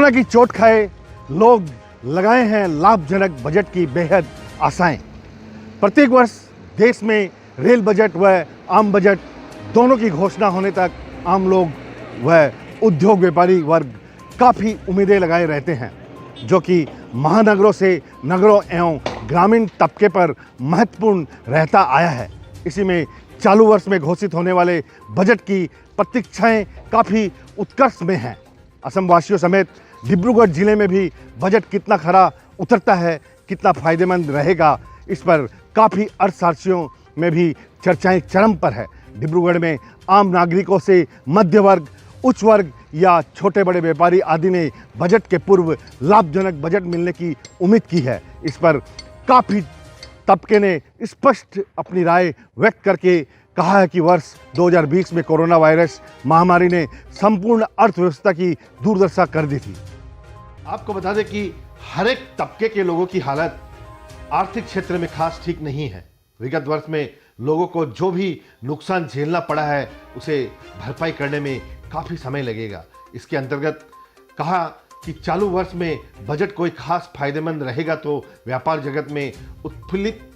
Corona की चोट खाए लोग लगाए हैं लाभजनक बजट की बेहद आशाएं। प्रत्येक वर्ष देश में रेल बजट व आम बजट दोनों की घोषणा होने तक आम लोग व उद्योग व्यापारी वर्ग काफ़ी उम्मीदें लगाए रहते हैं, जो कि महानगरों से नगरों एवं ग्रामीण तबके पर महत्वपूर्ण रहता आया है। इसी में चालू वर्ष में घोषित होने वाले बजट की प्रतीक्षाएं काफ़ी उत्कर्ष में हैं। असम वासियों समेत डिब्रूगढ़ जिले में भी बजट कितना खरा उतरता है, कितना फायदेमंद रहेगा, इस पर काफ़ी अर्थशास्त्रियों में भी चर्चाएं चरम पर है। डिब्रूगढ़ में आम नागरिकों से मध्य वर्ग, उच्च वर्ग या छोटे बड़े व्यापारी आदि ने बजट के पूर्व लाभजनक बजट मिलने की उम्मीद की है। इस पर काफ़ी तबके ने स्पष्ट अपनी राय व्यक्त करके कहा है कि वर्ष 2020 में कोरोना वायरस महामारी ने संपूर्ण अर्थव्यवस्था की दुर्दशा कर दी थी। आपको बता दें कि हर एक तबके के लोगों की हालत आर्थिक क्षेत्र में खास ठीक नहीं है। विगत वर्ष में लोगों को जो भी नुकसान झेलना पड़ा है उसे भरपाई करने में काफ़ी समय लगेगा। इसके अंतर्गत कहा कि चालू वर्ष में बजट कोई खास फायदेमंद रहेगा तो व्यापार जगत में उत्फुल्लित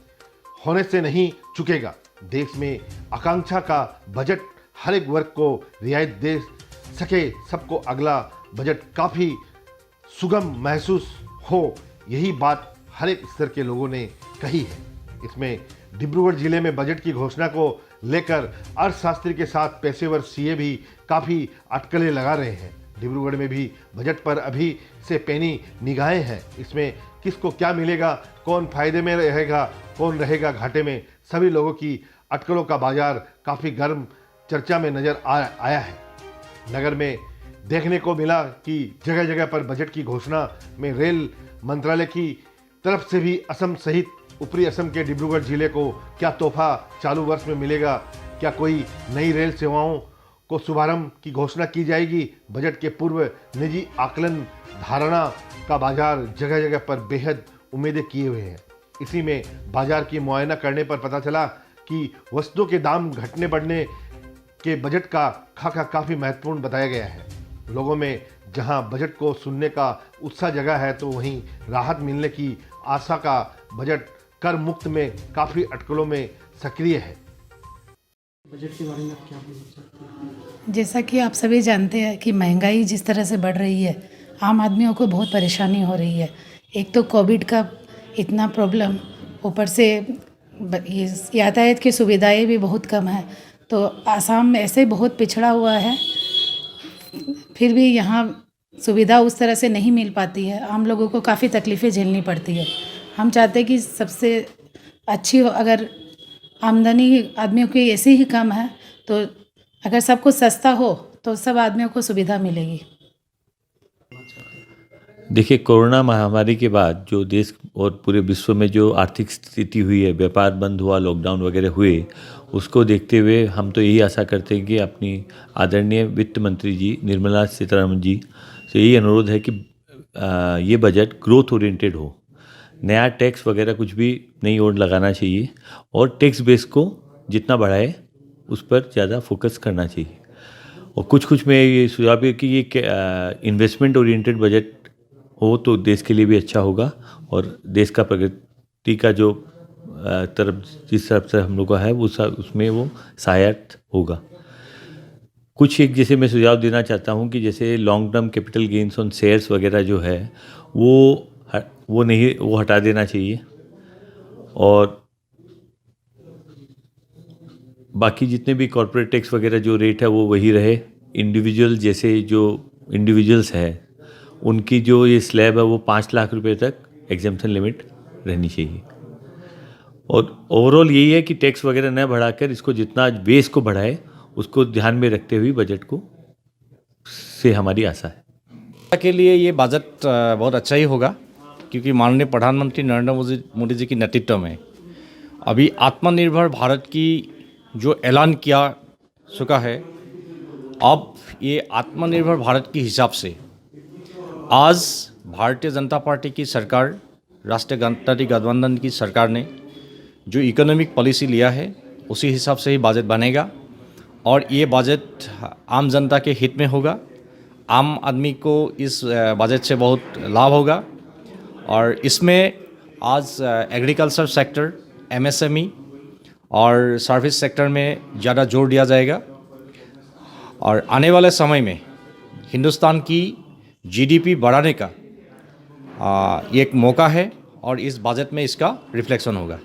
होने से नहीं चुकेगा। देश में आकांक्षा का बजट हर एक वर्ग को रियायत दे सके, सबको अगला बजट काफ़ी सुगम महसूस हो, यही बात हर एक स्तर के लोगों ने कही है। इसमें डिब्रूगढ़ जिले में बजट की घोषणा को लेकर अर्थशास्त्री के साथ पेशेवर सीए भी काफ़ी अटकलें लगा रहे हैं। डिब्रूगढ़ में भी बजट पर अभी से पैनी निगाहें हैं। इसमें किसको क्या मिलेगा, कौन फायदे में रहेगा, कौन रहेगा घाटे में, सभी लोगों की अटकलों का बाजार काफ़ी गर्म चर्चा में नजर आया है। नगर में देखने को मिला कि जगह जगह पर बजट की घोषणा में रेल मंत्रालय की तरफ से भी असम सहित ऊपरी असम के डिब्रूगढ़ जिले को क्या तोहफा चालू वर्ष में मिलेगा, क्या कोई नई रेल सेवाओं को शुभारंभ की घोषणा की जाएगी। बजट के पूर्व निजी आकलन धारणा का बाजार जगह जगह पर बेहद उम्मीदें किए हुए हैं। इसी में बाजार की मुआयना करने पर पता चला कि वस्तुओं के दाम घटने बढ़ने के बजट का खाका काफ़ी महत्वपूर्ण बताया गया है। लोगों में जहां बजट को सुनने का उत्साह जगह है तो वहीं राहत मिलने की आशा का बजट कर मुक्त में काफ़ी अटकलों में सक्रिय है। बजट के बारे में आप क्या बोल सकते हैं? जैसा कि आप सभी जानते हैं कि महंगाई जिस तरह से बढ़ रही है, आम आदमियों को बहुत परेशानी हो रही है। एक तो कोविड का इतना प्रॉब्लम, ऊपर से ये यातायात की सुविधाएं भी बहुत कम है। तो आसाम ऐसे बहुत पिछड़ा हुआ है, फिर भी यहाँ सुविधा उस तरह से नहीं मिल पाती है। आम लोगों को काफ़ी तकलीफ़ें झेलनी पड़ती है। हम चाहते हैं कि सबसे अच्छी हो, अगर आमदनी आदमियों की ऐसी ही कम है तो अगर सब कुछ सस्ता हो तो सब आदमियों को सुविधा मिलेगी। देखिए, कोरोना महामारी के बाद जो देश और पूरे विश्व में जो आर्थिक स्थिति हुई है, व्यापार बंद हुआ, लॉकडाउन वगैरह हुए, उसको देखते हुए हम तो यही आशा करते हैं कि अपनी आदरणीय वित्त मंत्री जी निर्मला सीतारमण जी से यही अनुरोध है कि ये बजट ग्रोथ ओरिएंटेड हो। नया टैक्स वगैरह कुछ भी नहीं और लगाना चाहिए और टैक्स बेस को जितना बढ़ाए उस पर ज़्यादा फोकस करना चाहिए। और कुछ में ये सुझाव है कि ये इन्वेस्टमेंट ओरिएंटेड बजट हो तो देश के लिए भी अच्छा होगा और देश का प्रगति का जो तरफ जिस तरफ से हम लोग का है वो उसमें वो सहायक होगा। कुछ एक जैसे मैं सुझाव देना चाहता हूँ कि जैसे long term capital gains on shares वगैरह जो है वो हटा देना चाहिए और बाकी जितने भी कॉर्पोरेट टैक्स वगैरह जो रेट है वो वही रहे। इंडिविजुअल जैसे जो इंडिविजुअल्स है उनकी जो ये स्लैब है वो 5 लाख रुपए तक एग्जेम्पशन लिमिट रहनी चाहिए। और ओवरऑल यही है कि टैक्स वगैरह न बढ़ाकर इसको जितना बेस को बढ़ाए उसको ध्यान में रखते हुए बजट को से हमारी आशा है। के लिए ये बजट बहुत अच्छा ही होगा क्योंकि माननीय प्रधानमंत्री नरेंद्र मोदी जी के नेतृत्व में अभी आत्मनिर्भर भारत की जो ऐलान किया चुका है, अब ये आत्मनिर्भर भारत के हिसाब से आज भारतीय जनता पार्टी की सरकार, राष्ट्रीय गणतांत्रिक गठबंधन की सरकार ने जो इकोनॉमिक पॉलिसी लिया है उसी हिसाब से ही बजट बनेगा और ये बजट आम जनता के हित में होगा आम आदमी को इस बजट से बहुत लाभ होगा। और इसमें आज एग्रीकल्चर सेक्टर, एमएसएमई और सर्विस सेक्टर में ज़्यादा जोर दिया जाएगा। और आने वाले समय में हिंदुस्तान की जीडीपी बढ़ाने का ये एक मौका है और इस बजट में इसका रिफ्लेक्शन होगा।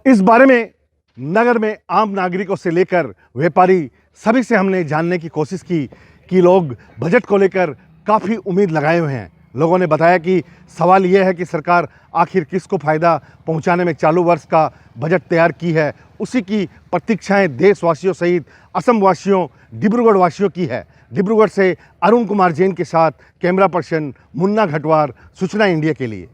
इस बारे में नगर में आम नागरिकों से लेकर व्यापारी सभी से हमने जानने की कोशिश की कि लोग बजट को लेकर काफ़ी उम्मीद लगाए हुए हैं। लोगों ने बताया कि सवाल यह है कि सरकार आखिर किसको फ़ायदा पहुंचाने में चालू वर्ष का बजट तैयार की है, उसी की प्रतीक्षाएं देशवासियों सहित असम वासियों, डिब्रूगढ़ वासियों की है। डिब्रूगढ़ से अरुण कुमार जैन के साथ कैमरा पर्सन मुन्ना घटवार, सूचना इंडिया के लिए।